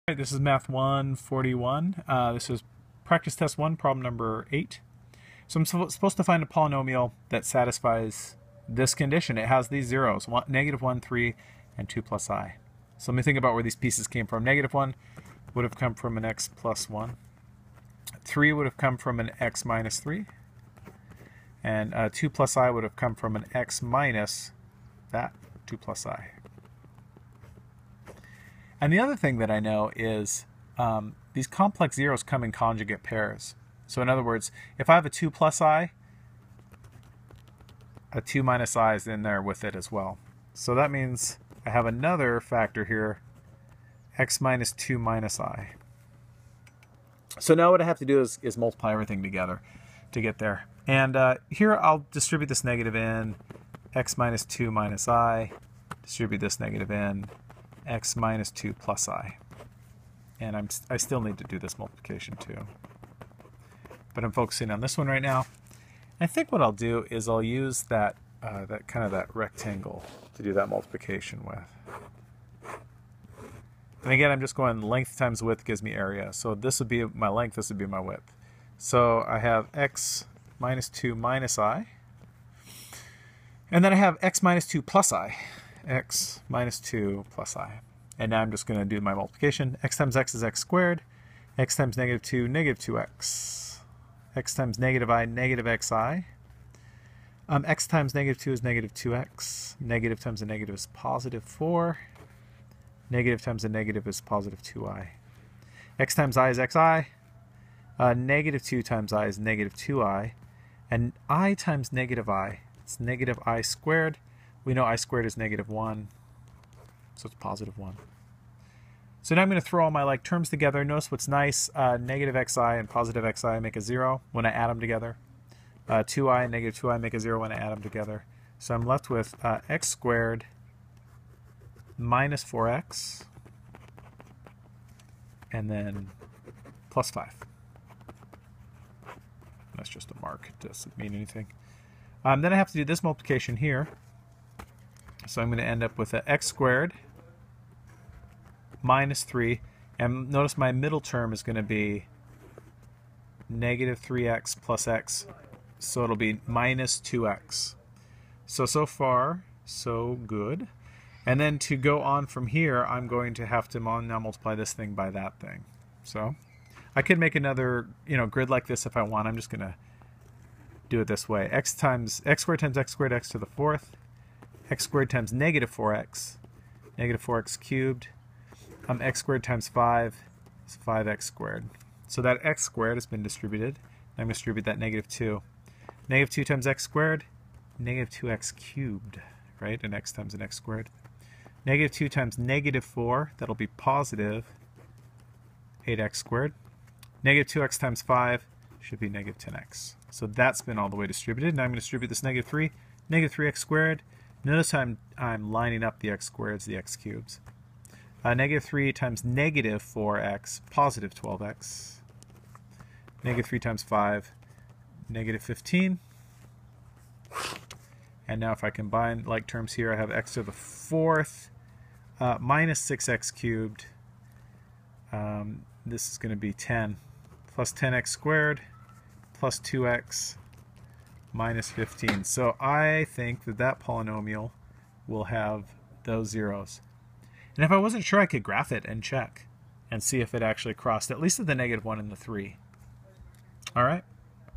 Alright, this is Math 141. This is practice test 1, problem number 8. So I'm supposed to find a polynomial that satisfies this condition. It has these zeros, negative 1, 3, and 2 plus I. So let me think about where these pieces came from. Negative 1 would have come from an x plus 1. 3 would have come from an x minus 3. And 2 plus I would have come from an x minus that, 2 plus I. And the other thing that I know is these complex zeros come in conjugate pairs. So in other words, if I have a 2 plus I, a 2 minus I is in there with it as well. So that means I have another factor here, x minus 2 minus I. So now what I have to do is multiply everything together to get there. And here I'll distribute this negative in, x minus 2 minus I, distribute this negative in, x minus 2 plus I. And I still need to do this multiplication too. But I'm focusing on this one right now. I think what I'll do is I'll use that that rectangle to do that multiplication with. And again, I'm just going length times width gives me area. So this would be my length, this would be my width. So I have x minus 2 minus I. And then I have x minus 2 plus I. X minus 2 plus I. And now I'm just going to do my multiplication. X times x is x squared. X times negative 2, negative 2x. X times negative I, negative xi. X times negative 2 is negative 2x. Negative times a negative is positive 4. Negative times a negative is positive 2i. X times I is xi. Negative 2 times I is negative 2i. And I times negative I, it's negative I squared. We know I squared is negative 1, so it's positive 1. So now I'm going to throw all my like terms together. Notice what's nice, negative xi and positive xi make a 0 when I add them together. 2i and negative 2i make a 0 when I add them together. So I'm left with x squared minus 4x and then plus 5. That's just a mark. It doesn't mean anything. Then I have to do this multiplication here. So I'm going to end up with x squared minus 3. And notice my middle term is going to be negative 3x plus x. So it'll be minus 2x. So far, so good. And then to go on from here, I'm going to have to now multiply this thing by that thing. So I could make another grid like this if I want. I'm just going to do it this way. X squared times x squared, x to the 4th. X squared times negative 4x, negative 4x cubed. X squared times 5 is 5x squared. So that x squared has been distributed. I'm going to distribute that negative 2. Negative 2 times x squared, negative 2x cubed, right? And x times an x squared. Negative 2 times negative 4, that'll be positive 8x squared. Negative 2x times 5 should be negative 10x. So that's been all the way distributed. Now I'm going to distribute this negative 3, negative 3x squared. Notice I'm lining up the x squareds, the x cubes. Negative 3 times negative 4x, positive 12x. Negative 3 times 5, negative 15. And now if I combine like terms here, I have x to the 4th minus 6x cubed. This is going to be 10 plus 10x squared plus 2x minus 15. So I think that polynomial will have those zeros. And if I wasn't sure, I could graph it and check and see if it actually crossed at least at the negative 1 and the 3. All right.